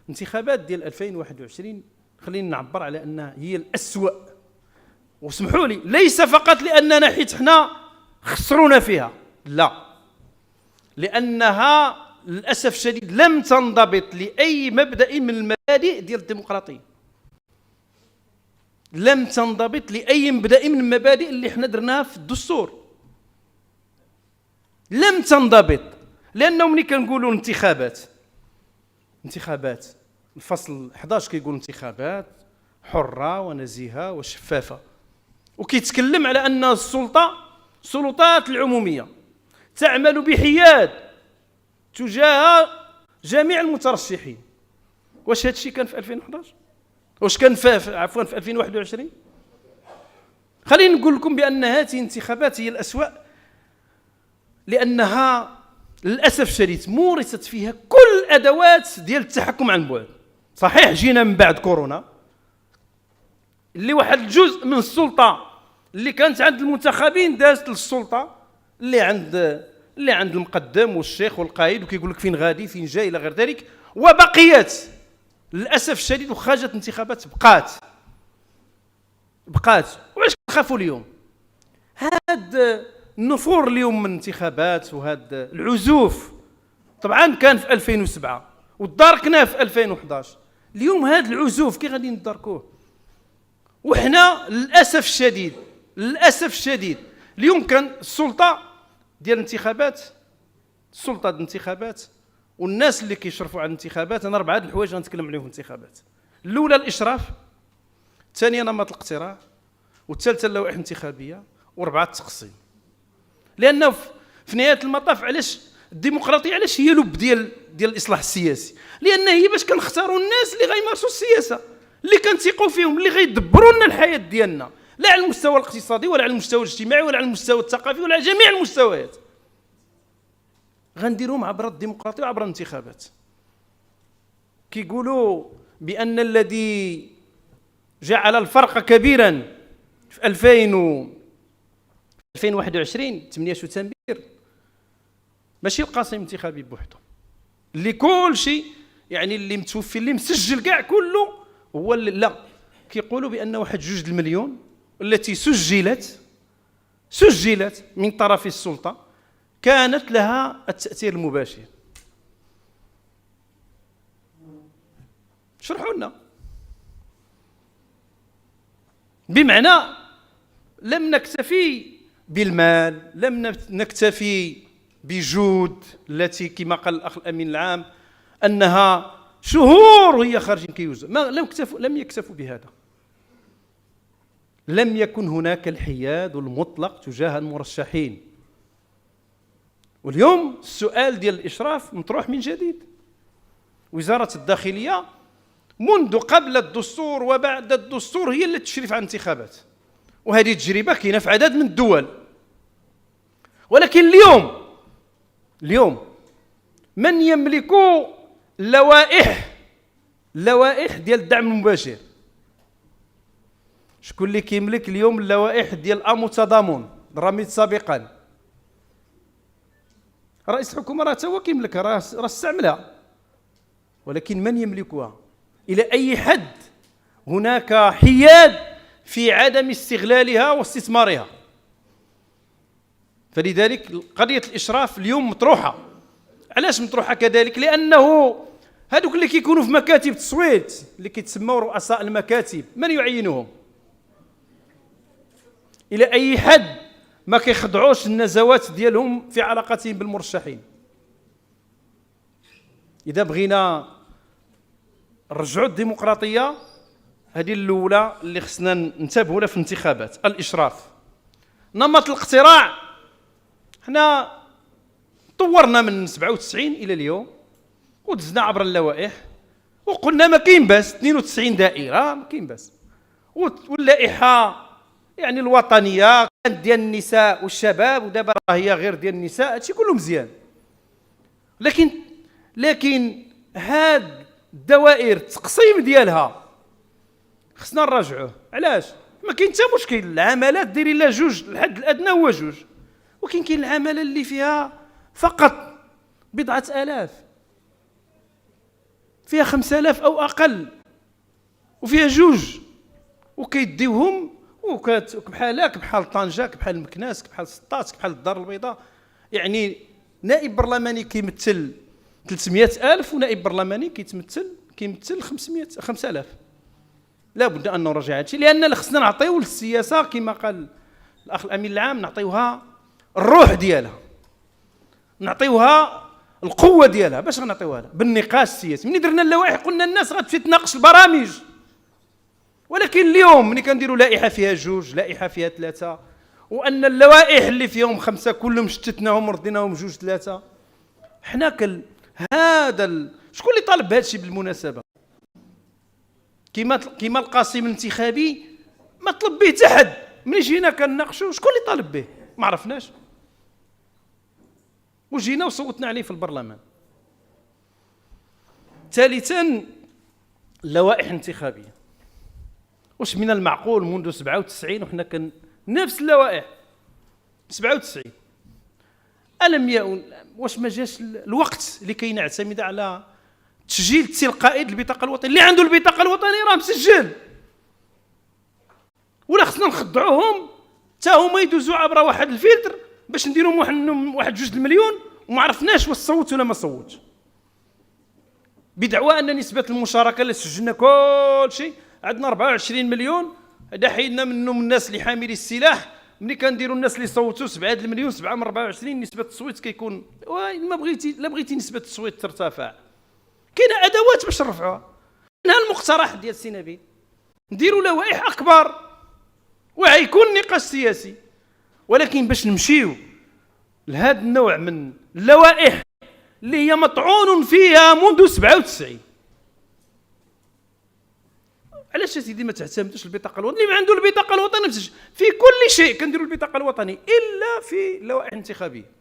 انتخابات ديال 2021 خلينا نعبر على انها هي الأسوأ، واسمحوا لي ليس فقط لاننا حيت حنا خسرونا فيها، لا، لانها للاسف الشديد لم تنضبط لاي مبدا من المبادئ ديال الديمقراطيه، لم تنضبط لاي مبدا من المبادئ اللي حنا درناها في الدستور، لم تنضبط. لانه ملي كنقولوا انتخابات الفصل 11 كيقول انتخابات حره ونزيهه وشفافه، وكيتكلم على ان السلطات العموميه تعمل بحياد تجاه جميع المترشحين. واش هذا الشيء كان في 2011؟ واش كان في 2021؟ خليني نقول لكم بان هذه الانتخابات هي الأسوأ، لانها للاسف الشديد مورست فيها كل الادوات ديال التحكم عن بعد. صحيح جينا من بعد كورونا اللي واحد الجزء من السلطه اللي كانت عند المنتخبين دازت للسلطه اللي عند المقدم والشيخ والقائد، وكيقول لك فين غادي فين جاي الى غير ذلك، وبقيت للاسف الشديد وخرجت انتخابات بقات. واش كنخافوا اليوم؟ هاد النفور اليوم من الانتخابات وهاد العزوف طبعا كان في 2007 وداركناه في 2011. اليوم هاد العزوف كي غادي نداركوه؟ وحنا للاسف الشديد اليوم كان السلطه ديال الانتخابات والناس اللي كيشرفوا على الانتخابات. انا 4 الحوايج غنتكلم عليهم في الانتخابات. الاولى الاشراف، الثانيه نمط الاقتراع، والثالثه اللوائح الانتخابيه، وربعه التقسيم. لانه في نهايه المطاف علاش الديمقراطيه علاش هي لب ديال الاصلاح السياسي؟ لان هي باش كنختاروا الناس اللي غيمارسوا السياسه، اللي كنثيقوا فيهم، اللي غيدبروا لنا الحياه ديالنا، لا على المستوى الاقتصادي ولا على المستوى الاجتماعي ولا على المستوى الثقافي ولا على جميع المستويات. غنديروهم عبر الديمقراطيه وعبر الانتخابات. كيقولوا بان الذي جعل الفرق كبيرا في 2021 8 سبتمبر ماشي القاسم الانتخابي بوحده، اللي كل شيء يعني اللي متوفي اللي مسجل كاع كله هو اللي لا. كيقولوا بان 1.2 المليون التي سجلت من طرف السلطه كانت لها التأثير المباشر. شرحوا لنا. بمعنى لم نكتفي بالمال، لم نكتفي بجود التي كما قال الأخ الأمين العام أنها شهور وهي خارجين كيوزع، لم يكتفوا بهذا. لم يكن هناك الحياد المطلق تجاه المرشحين. واليوم السؤال ديال الإشراف مطروح من جديد. وزارة الداخلية منذ قبل الدستور وبعد الدستور هي اللي تشرف على الانتخابات، وهذه تجربة كاينة في عدد من الدول. ولكن اليوم من يملك اللوائح ديال الدعم المباشر؟ شكون اللي كيملك اليوم اللوائح ديال الأمن والتضامن الرميت سابقا؟ رئيس الحكومة راه هو كيملكها، راه استعملها. ولكن من يملكها؟ إلى أي حد هناك حياد في عدم استغلالها واستثمارها؟ فلذلك قضية الإشراف اليوم مطروحة. علاش مطروحة كذلك؟ لأنه هذوك اللي كيكونوا في مكاتب التصويت اللي كيتسموا رؤساء المكاتب من يعينهم؟ إلى أي حد ما كيخضعوش النزوات ديالهم في علاقتهم بالمرشحين؟ إذا بغينا نرجعوا الديمقراطية، هذه الأولى اللي خصنا ننتبهوا لها في الانتخابات، الإشراف. نمط الاقتراع، حنا طورنا من 97 إلى اليوم ودزنا عبر اللوائح وقلنا ما كاين باس 92 دائرة ما كاين باس. واللائحة يعني الوطنية كانت ديال النساء والشباب، ودابا هي غير ديال النساء، هادشي كله مزيان. لكن هاد الدوائر التقسيم ديالها خصنا نراجعوه. علاش؟ ما كاين حتى مشكل، العمالات ديري لها 2، الحد الادنى هو 2، ولكن كاين العماله اللي فيها فقط 1000. فيها 5000 أو أقل، وفيها جوج، وكيديوهم بحالك بحال طنجة، بحال مكناس، بحال سطات، بحال الدار البيضاء. يعني نائب برلماني كيمثل 300,000 ونائب برلماني كيمثل 5000. لا بد أن نراجع هذا الشيء، لأن خصنا نعطيو للسياسة كما قال الأخ الأمين العام، نعطيوها الروح ديالها، نعطيوها القوة ديالها. باش غنعطيوها لها؟ بالنقاش السياسي. ملي درنا اللوائح قلنا الناس غتمشي تناقش البرامج، ولكن اليوم ملي كنديروا لائحة فيها جوج، لائحة فيها ثلاثة، وأن اللوائح اللي فيهم 5 كلهم شتتناهم ورديناهم جوج 3، حنا شكون اللي طالب بهذا الشيء بالمناسبة؟ كيما القاسم الانتخابي ما طلب به حتى حد. ملي جينا كنناقشوا شكون اللي طالب به؟ ما عرفناش، وجينا وصوتنا عليه في البرلمان. ثالثا، اللوائح الانتخابية. واش من المعقول منذ 97 وحنا نفس اللوائح 97؟ واش ما جاش الوقت لكي نعتمد على تسجيل تلقائي البطاقة الوطنية؟ اللي عنده البطاقة الوطنية راه مسجل، ولا خصنا نخضعوهم حتى هما يدوزوا عبر واحد الفلتر باش نديروا واحد 2 مليون وما عرفناش واش صوت ولا ما صوتش، بدعوى ان نسبة المشاركة اللي سجلنا كل شيء عندنا 24 مليون، هذا حيدنا منهم الناس اللي حاملين السلاح. ملي كنديروا الناس اللي صوتوا 7 المليون 7 من 24 نسبة التصويت كيكون ما بغيتي نسبة التصويت ترتفع، كاينه ادوات باش نرفعوها. منها المقترح ديال السي نبيل، نديروا لوائح اكبر وغيكون نقاش سياسي، ولكن باش نمشيو لهذا النوع من اللوائح اللي هي مطعون فيها منذ 97. علاش سيدي ما تعتمدوش البطاقه الوطنيه؟ اللي ما عنده البطاقه الوطنيه في كل شيء كنديروا البطاقه الوطنيه الا في اللوائح الانتخابيه،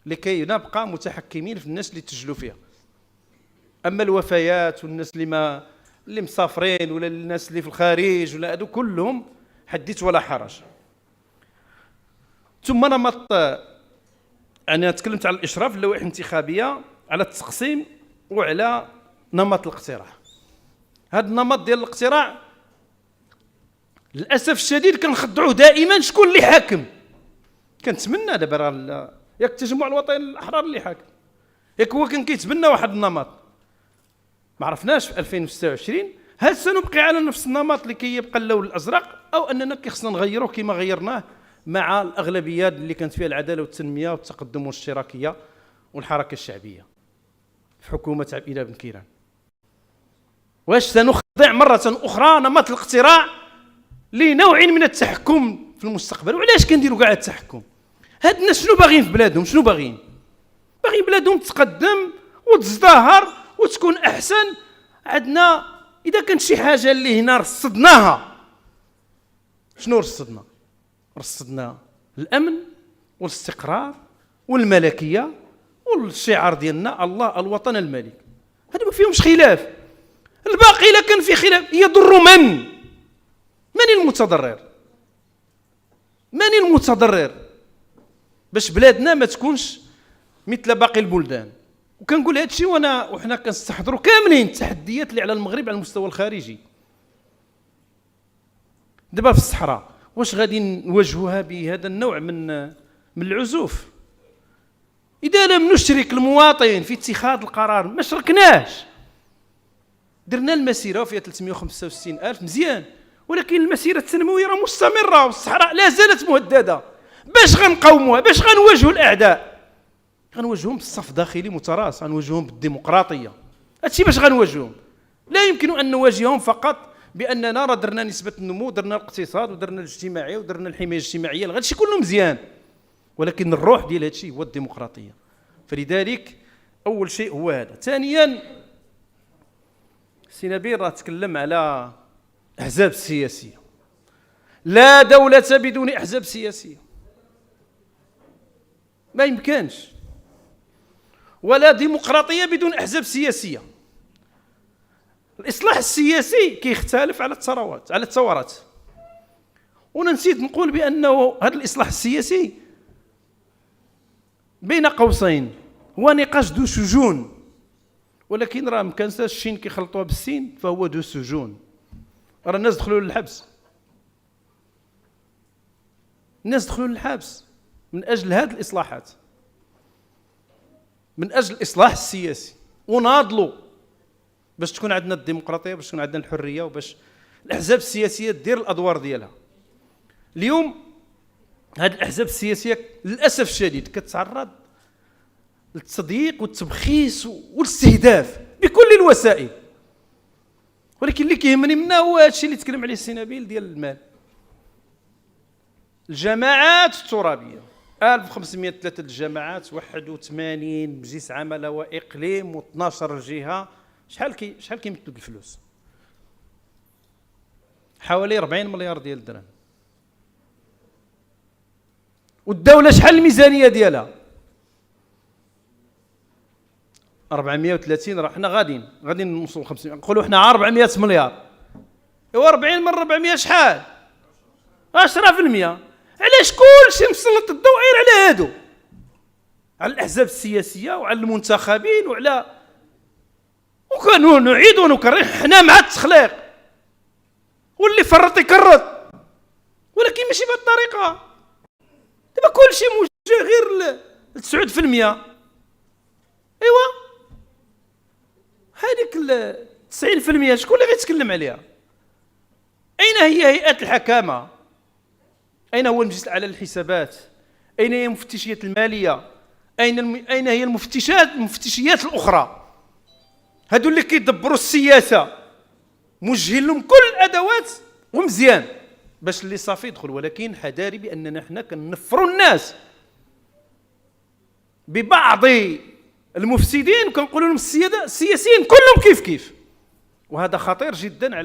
لكي نبقى متحكمين في الناس اللي تسجلوا فيها. اما الوفيات والناس اللي مسافرين ولا الناس اللي في الخارج ولا هادو كلهم حدث ولا حرج. ثم نمط، انا تكلمت على الاشراف، اللوائح الانتخابيه، على التقسيم، وعلى نمط الاقتراع. هذا النمط ديال الاقتراع للاسف الشديد كنخضعوه دائما شكون اللي حاكم. كنتمنى دابا ياك التجمع الوطني الاحرار اللي حاكم، ياك هو كان كيتبنى واحد النمط. ما عرفناش في 2026 هل سنبقي على نفس النمط لكي يبقى اللون الازرق، او اننا خصنا نغيروه كما غيرناه مع الاغلبيات اللي كانت فيها العداله والتنميه والتقدم والاشتراكيه والحركه الشعبيه في حكومه عبد الاله بن كيران. واش سنخضع مرة أخرى نمط الاقتراع لنوع من التحكم في المستقبل؟ وعلاش كنديروا كاع التحكم؟ هاد الناس شنو باغيين في بلادهم؟ شنو باغيين بلادهم تقدم وتزدهر وتكون أحسن. عندنا إذا كانت شي حاجة اللي هنا رصدناها، شنو رصدنا؟ رصدنا الأمن والاستقرار والملكية والشعار ديالنا الله الوطن الملك. هذا ما فيهمش خلاف. الباقي إلا كان في خلاف يضر من المتضرر؟ من المتضرر باش بلادنا ما تكونش مثل باقي البلدان؟ وكنقول هذا الشيء وحنا كنستحضروا كاملين التحديات اللي على المغرب على المستوى الخارجي. دابا في الصحراء واش غادي نواجهوها بهذا النوع من العزوف؟ إذا لم نشرك المواطن في اتخاذ القرار ما شركناش. درنا المسيره فيها 365,000 مزيان، ولكن المسيره التنمويه راه مستمره والصحراء لا زالت مهدده. باش غنقاوموها؟ باش غنواجهوا الاعداء؟ غنواجههم بالصف داخلي متراص، غنواجههم بالديمقراطيه. هادشي باش غنواجههم. لا يمكن ان نواجههم فقط باننا راه درنا نسبه النمو، درنا الاقتصاد ودرنا الاجتماعيه ودرنا الحمايه الاجتماعيه، هادشي كله مزيان، ولكن الروح ديال هادشي هو الديمقراطيه. فلذلك اول شيء هو هذا. ثانيا، سي نبيل راه تكلم على احزاب سياسيه. لا دوله بدون احزاب سياسيه، ما يمكنش، ولا ديمقراطيه بدون احزاب سياسيه. الاصلاح السياسي كيختلف على الثورات. ونسيت نقول بانه هذا الاصلاح السياسي بين قوسين هو نقاش ذو شجون، ولكن راه مكانساش الشين كيخلطوها بالسين فهو ذو سجون. راه الناس دخلوا للحبس، الناس دخلوا للحبس من اجل هذه الاصلاحات، من اجل الاصلاح السياسي، وناضلوا باش تكون عندنا الديمقراطيه، باش تكون عندنا الحريه، وباش الاحزاب السياسيه دير الادوار ديالها. اليوم هذه الاحزاب السياسيه للاسف الشديد كتعرض للتضييق والتبخيس والاستهداف بكل الوسائل. ولكن اللي كيهمني منها هو هذا الشيء اللي تكلم عليه السي نبيل ديال المال. الجماعات الترابيه 1503 الجماعات، 81 مجلس عمل واقليم و12 جهه، شحال كيمثلوا الفلوس؟ حوالي 40 مليار ديال الدرهم. والدوله شحال الميزانيه ديالها؟ 430. راه حنا غادي نوصلوا 500، نقولوا حنا 400 مليار. ايوا 40 من 400 شحال؟ 10%. علاش كلشي مسلط الضوء غير على هادو، على الاحزاب السياسيه وعلى المنتخبين وكانوا نعيد ونكرر حنا مع التخليق، واللي فرط يكرط، ولكن ماشي بهذه الطريقه. دابا كلشي موجه غير ل 9%. ايوا هذيك 90% شكون اللي غيتكلم عليها؟ اين هي هيئه الحكامه؟ اين هو المجلس الاعلى للحسابات؟ اين هي مفتشيات الماليه؟ اين هي المفتشيات الاخرى؟ هادو اللي كيدبروا السياسه موجهين لهم كل الادوات ومزيان باش اللي صافي يدخل. ولكن حذاري باننا حنا كنفروا الناس ببعض المفسدين وكنقولوا لهم السياسيين كلهم كيف، وهذا خطير جدا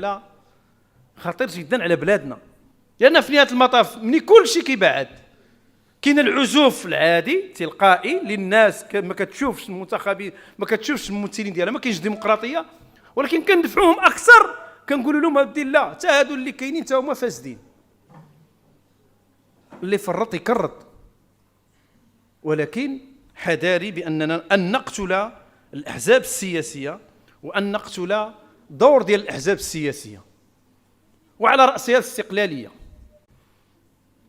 على بلادنا. لان في نهايه المطاف ملي كل شيء كيبعد كاين العزوف العادي تلقائي للناس، ما كتشوفش المنتخبين، ما كتشوفش الممثلين ديالها، ما كاينش ديمقراطيه، ولكن كندفعوهم اكثر، كنقولوا لهم اودي لا حتى هادو اللي كاينين حتى هما فاسدين. اللي فرط يكرط. ولكن حذاري باننا ان نقتل الاحزاب السياسيه وان نقتل دور ديال الاحزاب السياسيه، وعلى راسها الاستقلاليه.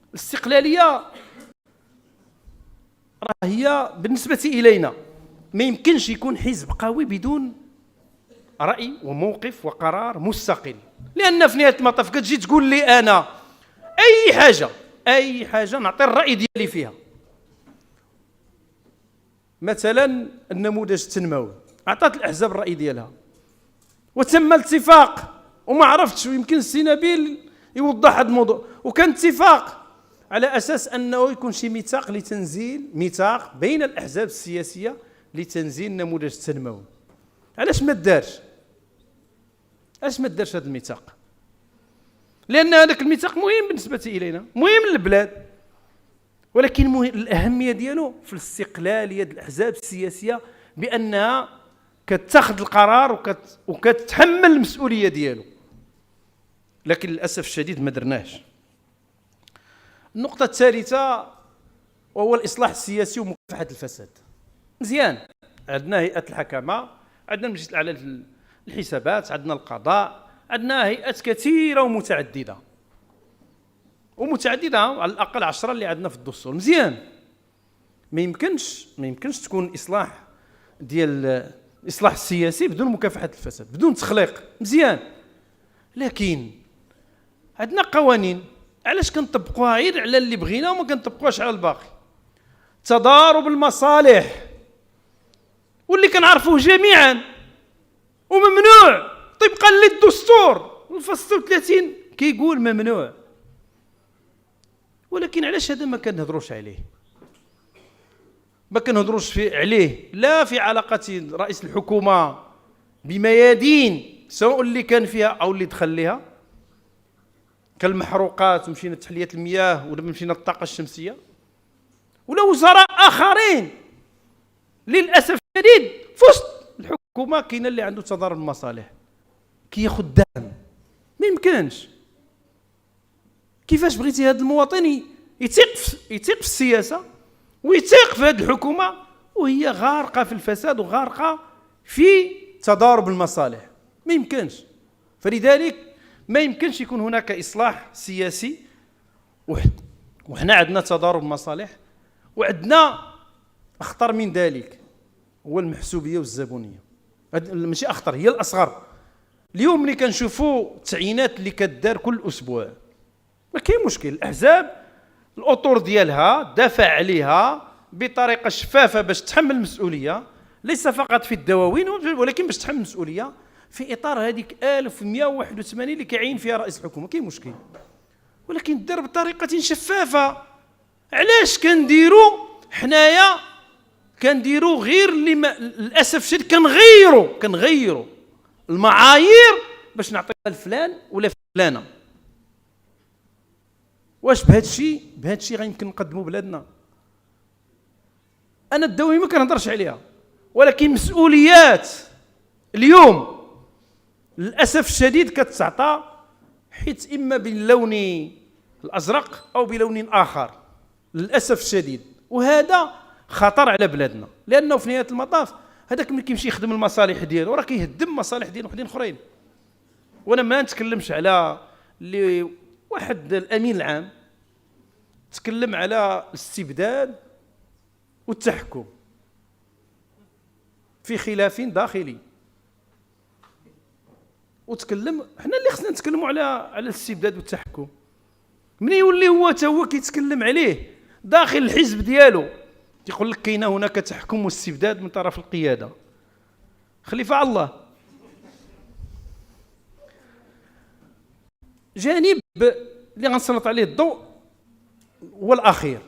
الاستقلاليه راه هي بالنسبه الينا ما يمكنش يكون حزب قوي بدون راي وموقف وقرار مستقل. لان في نهايه المطاف كتجي تقول لي انا اي حاجه نعطي الراي ديالي فيها. مثلا النموذج التنموي اعطت الاحزاب الراي ديالها وتم الاتفاق، وما عرفتش، يمكن السي نبيل يوضح هذا الموضوع، وكان اتفاق على اساس انه يكون شي ميثاق بين الاحزاب السياسيه لتنزيل النموذج التنموي. علاش ما دارش هذا الميثاق؟ لان هذاك الميثاق مهم بالنسبه الينا، مهم للبلاد، ولكن الاهميه ديالو في الاستقلاليه ديال الاحزاب السياسيه، بانها كتاخذ القرار وكتحمل المسؤوليه ديالو. لكن للاسف الشديد ما درناش. النقطه الثالثه وهو الاصلاح السياسي ومكافحه الفساد. مزيان، عندنا هيئه الحكامه، عندنا المجلس الاعلى للحسابات، عندنا القضاء، عندنا هيئات كثيره ومتعدده على الاقل 10 اللي عندنا في الدستور. مزيان، ما يمكنش تكون اصلاح ديال الاصلاح السياسي بدون مكافحه الفساد، بدون تخليق. مزيان، لكن عندنا قوانين، علاش كنطبقوها غير على اللي بغينا وما كنطبقوهاش على الباقي؟ تضارب المصالح واللي كنعرفوه جميعا وممنوع طبقا للدستور، الفصل 30 كيقول ممنوع. ولكن علاش هذا ما كنهضروش عليه؟ ما كنهضروش عليه لا في علاقه رئيس الحكومه بميادين سواء اللي كان فيها او اللي دخل لها كالمحروقات، ومشينا لتحليه المياه، ودابا مشينا للطاقه الشمسيه، ولا وزراء اخرين للاسف الشديد في وسط الحكومه كاين اللي عنده تضارب المصالح كياخذ دعم. ما يمكنش. كيفاش بغيتي هذا المواطن يثيق في السياسه ويثيق في هذه الحكومه وهي غارقه في الفساد وغارقه في تضارب المصالح، ما يمكنش. فلذلك ما يمكنش يكون هناك إصلاح سياسي وحنا عندنا تضارب مصالح، وعندنا أخطر من ذلك هو المحسوبية والزبونية. ماشي أخطر، هي الأصغر. اليوم ملي كنشوفوا التعيينات اللي كدار كل أسبوع، ما كاين مشكل. الأحزاب الأطر ديالها دافع عليها بطريقة شفافة باش تحمل المسؤولية، ليس فقط في الدواوين ولكن باش تحمل المسؤولية في إطار هذيك 1181 اللي كيعين فيها رئيس الحكومة. كاين مشكل، ولكن دار بطريقة شفافة. علاش كنديروا حنايا غير اللي للأسف الشديد كنغيروا المعايير باش نعطيها لفلان ولا فلانة. واش بهذا الشيء غيمكن نقدموا بلادنا؟ أنا الدواوي ما كنهضرش عليها، ولكن مسؤوليات اليوم للأسف الشديد كتعطى حيت إما باللون الأزرق أو بلون آخر للأسف الشديد، وهذا خطر على بلادنا. لأنه في نهاية المطاف هذاك ملي كيمشي يخدم المصالح ديالو راه كيهدم مصالح ديال وحدين اخرين. وانا ما نتكلمش على اللي واحد الامين العام تكلم على الاستبداد والتحكم في خلاف داخلي، وتكلم حنا اللي خصنا نتكلموا على الاستبداد والتحكم. من يولي هو تا هو كيتكلم عليه داخل الحزب ديالو يقول لك كاين هناك تحكم واستبداد من طرف القيادة. خليفة على الله. جانب اللي غنسلط عليه الضوء هو الأخير.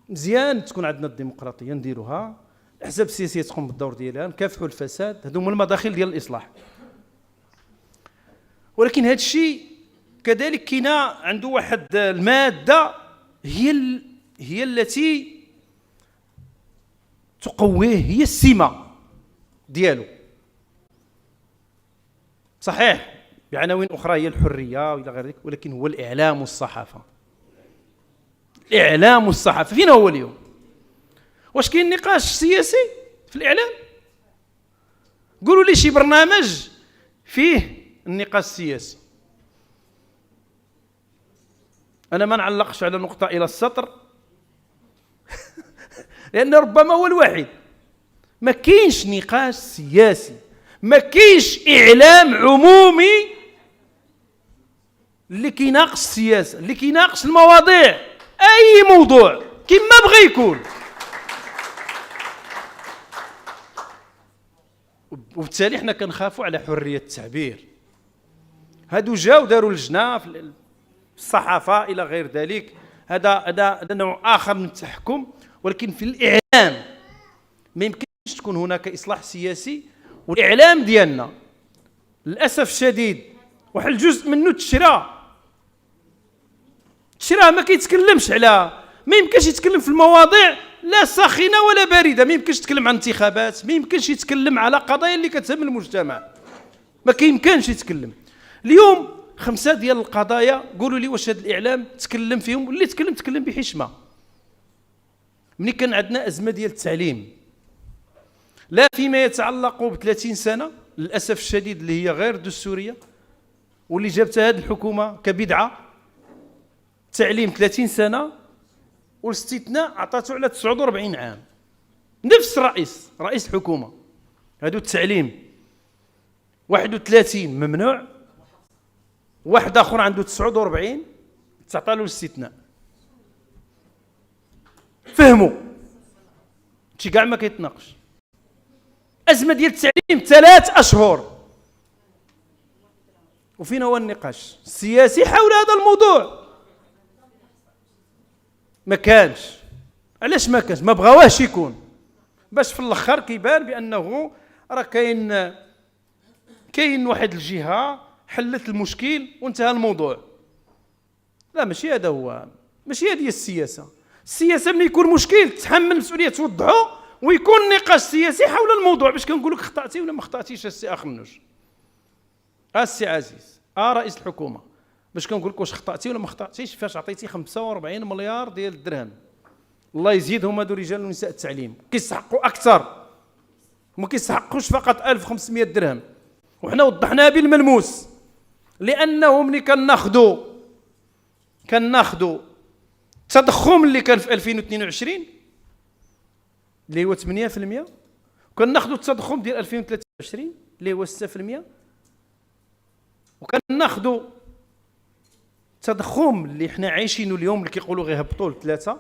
مزيان تكون عندنا الديمقراطية نديروها، الأحزاب السياسية تقوم بالدور ديالها، نكافحوا الفساد، هذو هما المداخل ديال الإصلاح. ولكن هذا الشيء كذلك كاينه عنده واحد المادة هي التي تقويه، هي السمة ديالو. صحيح بعناوين أخرى هي الحرية وإلى غير ذلك، ولكن هو الإعلام والصحافة. الإعلام والصحافة فين هو اليوم؟ واش كاين نقاش سياسي في الإعلام؟ قولوا لي شي برنامج فيه النقاش السياسي. أنا ما نعلقش على نقطة إلى السطر لأن ربما هو الوحيد. ما كاينش نقاش سياسي، ما كاينش إعلام عمومي اللي كيناقش السياسة، اللي كيناقش المواضيع، أي موضوع كما بغى يكون. وبالتالي احنا كنخافوا على حرية التعبير. هادو جاو داروا لجنة في الصحافة إلى غير ذلك، هذا نوع آخر من التحكم. ولكن في الإعلام ما يمكنش تكون هناك إصلاح سياسي. والإعلام ديالنا للأسف الشديد واحد الجزء منه تشرى ما كيتكلمش على، ما يمكنش يتكلم في المواضيع لا ساخنة ولا باردة. ما يمكنش يتكلم عن انتخابات، ما يمكنش يتكلم على قضايا اللي كتهم المجتمع، ما كيمكنش يتكلم. اليوم 5 ديال القضايا قولوا لي واش هذا الإعلام تكلم فيهم؟ اللي تكلم بحشمة. ملي كان عندنا أزمة ديال التعليم، لا فيما يتعلق ب 30 سنة للأسف الشديد اللي هي غير دستورية واللي جابتها هذه الحكومة كبدعة، تعليم 30 سنة والاستثناء عطاته على 49 عام. نفس رئيس الحكومة، هذا التعليم 31 ممنوع، واحد آخر عنده 49 تعطى له الاستثناء. فهموا شي كاع ما كيتناقش. أزمة ديال التعليم 3 أشهر، وفين هو النقاش السياسي حول هذا الموضوع؟ ما كانش. علاش ما كانش؟ ما بغاوهش يكون، باش في الاخر كيبان بانه راه كاين واحد الجهه حلت المشكل وانتهى الموضوع. لا، ماشي هذا هو، ماشي هذه السياسه. السياسه ملي يكون مشكل تحمل المسؤوليه، توضحه ويكون نقاش سياسي حول الموضوع باش كنقول لك خطاتي ولا ما خطاتيش السي اخنوش، السي عزيز، رئيس الحكومه، باش كنقول لك واش خطاتي ولا ما خطاتيش فاش عطيتي 45 مليار ديال الدرهم. الله يزيدهم هادو رجال ونساء التعليم كيستحقوا اكثر. وما كيستحقوش فقط 1500 درهم. وحنا وضحناها بالملموس، لانه ملي كناخذوا التضخم اللي كان في 2022 اللي هو 8%، وكناخذوا التضخم ديال 2023 اللي هو 6%، وكناخذوا التضخم اللي حنا عايشينه اليوم اللي كيقولوا غيهبطوا ل3،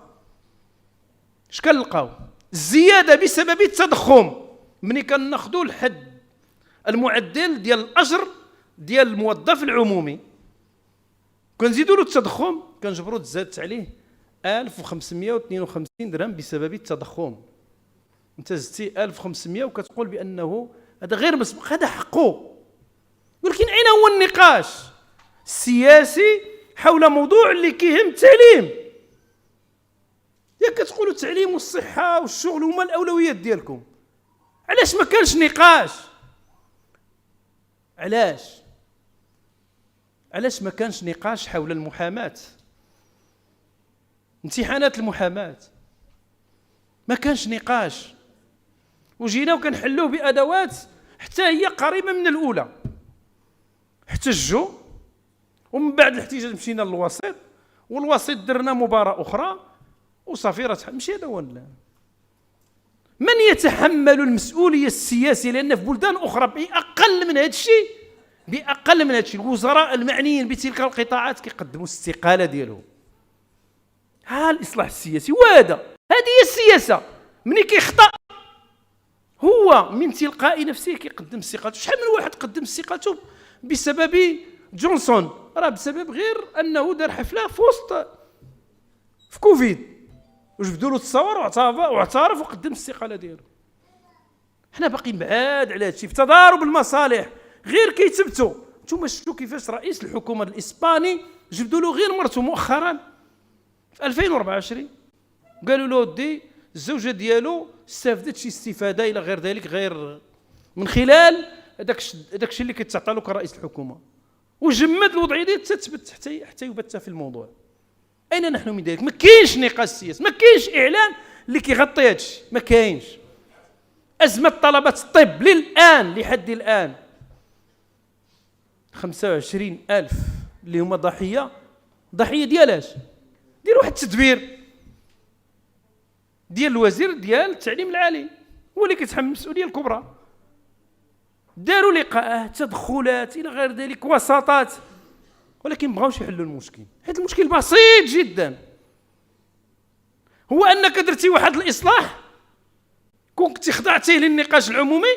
اش كنلقاو؟ الزياده بسبب التضخم. ملي كناخذوا الحد المعدل ديال الاجر ديال الموظف العمومي كنزيدوا له التضخم، كنجبروا تزادت عليه 1552 درهم بسبب التضخم. انت زدتي 1500 وكتقول بانه هذا غير مسبوق، هذا حقه. ولكن اين هو النقاش السياسي حول موضوع اللي كيهم التعليم؟ ياك كتقولوا التعليم والصحه والشغل هما الاولويات ديالكم، علاش ما كانش نقاش؟ علاش ما كانش نقاش حول المحاماه؟ امتحانات المحاماه ما كانش نقاش، وجينا وكنحلوه بادوات حتى هي قريبه من الاولى. احتجوا، ومن بعد الاحتجاج مشينا للوسيط، والوسيط درنا مباراه اخرى وصافي راه ماشي هذا هو. من يتحمل المسؤوليه السياسيه؟ لان في بلدان اخرى باقل من هذا الشيء الوزراء المعنيين بتلك القطاعات كيقدموا الاستقاله ديالهم. ها الاصلاح السياسي وهذا، هذه هي السياسه. ملي كيخطا هو من تلقاء نفسه كيقدم استقالته. شحال من واحد قدم استقالته بسبب جونسون، راه بسبب غير انه دار حفله في كوفيد وجبدوا له التصاور واعترف وقدم الاستقاله ديالو. حنا باقيين بعاد على هذا الشيء، في تضارب المصالح غير كيتبتوا. نتوما شفتوا كيفاش رئيس الحكومه الاسباني جبدوا له غير مرته مؤخرا في 2024، قالوا له ودي الزوجه ديالو استفادت شي استفاده الى غير ذلك، غير من خلال هذاك الشيء اللي كتعطى له كرئيس الحكومه، وجمد الوضعيه ديال تثبت حتى يبت في الموضوع. اين نحن من ذلك؟ ما كاينش نقاش سياسي، ما كاينش اعلان اللي كيغطي هذا الشيء، ما كاينش. ازمه طلبه الطب للان لحد الان 25,000 اللي هما ضحيه ديالاش؟ دير واحد التدبير ديال الوزير ديال التعليم العالي، هو اللي كيتحمل المسؤوليه الكبرى. داروا لقاءات، تدخلات الى غير ذلك، وساطات، ولكن ما بغاوش يحلوا المشكل. حيت المشكل بسيط جدا، هو انك درتي واحد الاصلاح، كنت خضعتيه للنقاش العمومي،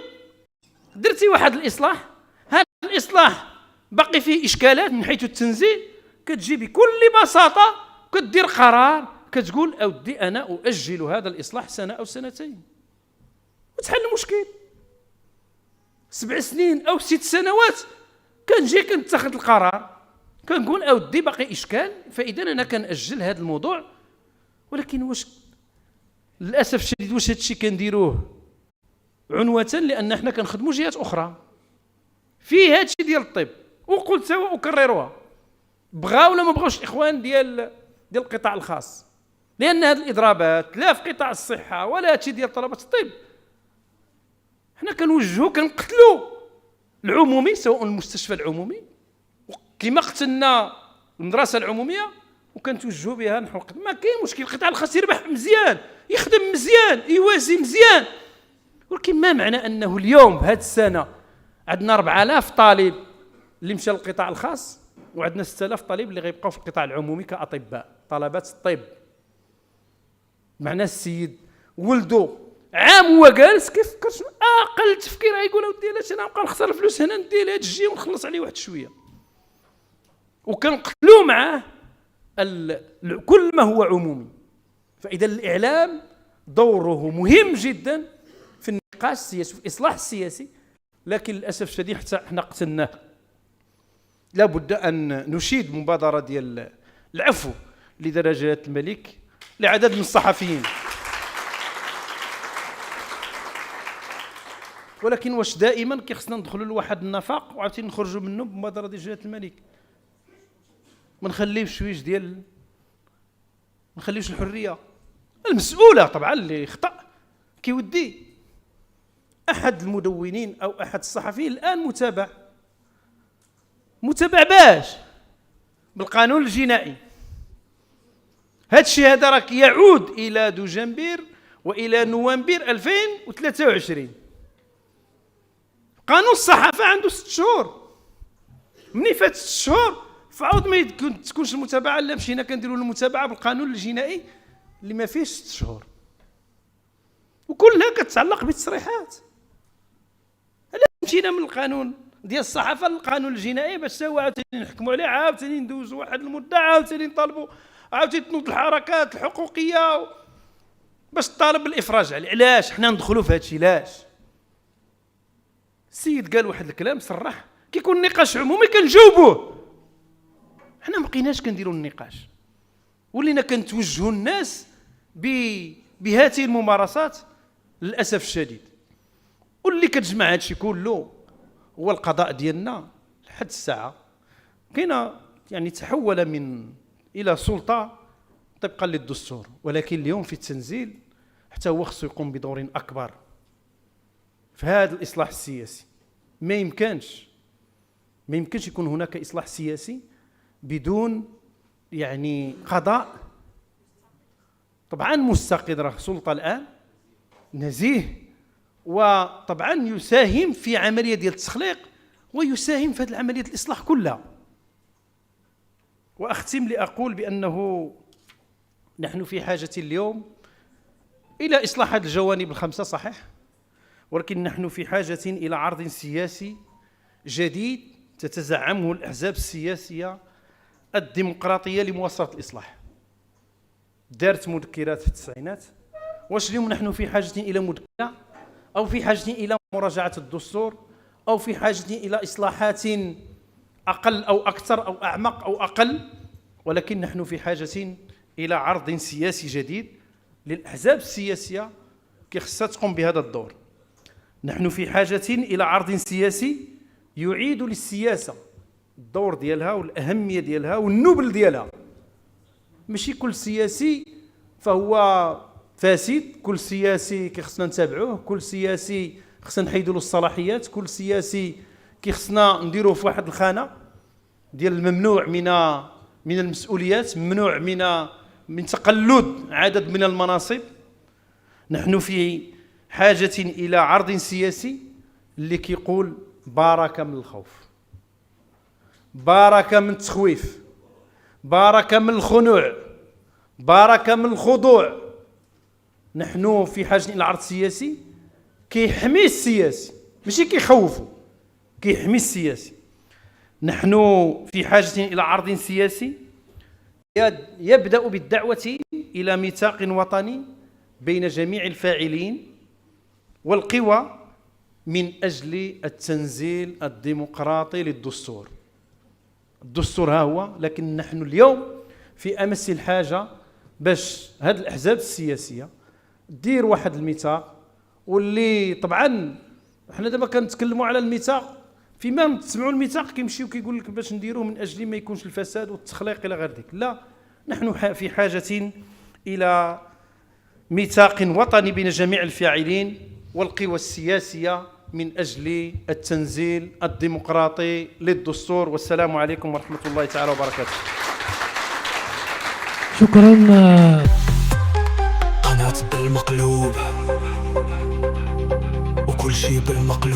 درتي واحد الاصلاح، هذا الاصلاح باقي فيه اشكالات من حيث التنزيل، كتجي بكل بساطه كدير قرار كتقول اودي انا اؤجل هذا الاصلاح سنه او سنتين وتحل المشكل. 7 سنين او 6 سنوات كنجي كنتخذ القرار، كنقول اودي باقي اشكال، فاذا انا كنأجل هذا الموضوع. ولكن واش للاسف الشديد واش هذا الشيء كنديروه عنوة لان حنا كنخدموا جهات اخرى في هذا الشيء ديال الطب؟ وقلتها واكررها، بغاو ولا ما بغاوش الاخوان ديال القطاع الخاص، لان هذه الاضرابات لا في قطاع الصحه ولا هذا الشيء ديال طلبه الطب حنا كنوجهوا كنقتلوا العمومي، سواء المستشفى العمومي كما قتلنا المدرسه العموميه وكنتوجهوا بها نحو ما كاين مشكل. القطاع الخاص يربح مزيان، يخدم مزيان، يوازي مزيان، ولكن ما معنى انه اليوم بهذه السنه عندنا 4000 طالب اللي مشى للقطاع الخاص وعندنا 6000 طالب اللي غيبقاو في القطاع العمومي كاطباء طلبات الطب. معنى السيد ولدو عام هو جالس كيفكر شنو اقل تفكير غيقول اودي علاش انا نبقى نخسر الفلوس هنا ندي لهاد الجي ونخلص عليه واحد شويه، وكنقتلوا معاه كل ما هو عمومي. فاذا الاعلام دوره مهم جدا في النقاش السياسي في الاصلاح السياسي، لكن للاسف الشديد حتى احنا قتلناه. لابد ان نشيد مبادره ديال العفو لدرجه الملك لعدد من الصحفيين. ولكن واش دائما كيخصنا ندخلوا لواحد النفاق وعاوتاني نخرجوا منه بمبادره ديال جلاله الملك؟ ما نخليوش شويش ديال ما نخليوش الحريه المسؤوله طبعا اللي خطا كيودي. أحد المدونين أو أحد الصحفيين الآن متابع باش بالقانون الجنائي. هذا الشيء هذا راك يعود إلى دجنبر وإلى نوفمبر 2023. قانون الصحافة عنده 6 شهور. مني فات 6 شهور فعاود ما تكونش المتابعة، لا مشينا كنديروا المتابعة بالقانون الجنائي اللي ما فيهش 6 شهور، وكلها كتتعلق بالتصريحات. علاش مشينا من القانون ديال الصحافة للقانون الجنائي باش هو عاوتاني نحكموا عليه، عاوتاني ندوزوا واحد المدة، عاوتاني نطالبوا، عاوتاني تنوض الحركات الحقوقية باش تطالب بالإفراج عليه. علاش حنا ندخلوا في هذا الشيء؟ علاش؟ السيد قال واحد الكلام صرح، كيكون نقاش عمومي كنجاوبوه. حنا ما بقيناش كنديروا النقاش، ولينا كنتوجهوا الناس بهذه الممارسات للأسف الشديد. واللي كتجمع هذا الشيء كله هو القضاء ديالنا لحد الساعة. كاينه يعني تحول إلى سلطة طبقا للدستور، ولكن اليوم في التنزيل حتى هو خصو يقوم بدور أكبر في هذا الإصلاح السياسي. ما يمكنش يكون هناك إصلاح سياسي بدون يعني قضاء طبعا مستقل، راه سلطة الآن نزيه، وطبعا يساهم في عملية ديال التخليق ويساهم في هذه العملية الإصلاح كلها. وأختم لأقول بأنه نحن في حاجة اليوم إلى إصلاح هذه الجوانب الخمسة صحيح، ولكن نحن في حاجة إلى عرض سياسي جديد تتزعمه الأحزاب السياسية الديمقراطية لمواصلة الإصلاح. دارت مذكرات في التسعينات. واش اليوم نحن في حاجة إلى مذكرة، أو في حاجة إلى مراجعة الدستور، أو في حاجة إلى إصلاحات أقل أو أكثر أو أعمق أو أقل؟ ولكن نحن في حاجة إلى عرض سياسي جديد للأحزاب السياسية كي خصها تقوم بهذا الدور. نحن في حاجة إلى عرض سياسي يعيد للسياسة الدور ديالها والأهمية ديالها والنبل ديالها. ماشي كل سياسي فهو فاسد، كل سياسي كي خصنا نتابعوه، كل سياسي خصنا نحيدوا له الصلاحيات، كل سياسي كي خصنا نديروه في واحد الخانة ديال الممنوع من المسؤوليات، ممنوع من تقلد عدد من المناصب. نحن في حاجة إلى عرض سياسي اللي كيقول بارك من الخوف، بارك من التخويف، بارك من الخنوع، بارك من الخضوع. نحن في حاجة إلى عرض سياسي كيحمي السياسي، ماشي كيخوفه، كيحمي السياسي. نحن في حاجة إلى عرض سياسي يبدأ بالدعوة إلى ميثاق وطني بين جميع الفاعلين والقوى من أجل التنزيل الديمقراطي للدستور. الدستور ها هو، لكن نحن اليوم في أمس الحاجة باش هذه الأحزاب السياسية دير واحد الميثاق، واللي طبعا احنا دابا كنتكلموا على الميثاق، فيما تسمعوا الميثاق كيمشيو كيقول لك باش نديروه من أجل ما يكونش الفساد والتخليق إلى غير ذلك. لا، نحن في حاجة إلى ميثاق وطني بين جميع الفاعلين والقوى السياسية من أجل التنزيل الديمقراطي للدستور. والسلام عليكم ورحمة الله تعالى وبركاته. شكرا. قناة بالمقلوب وكل شيء بالمقلوب.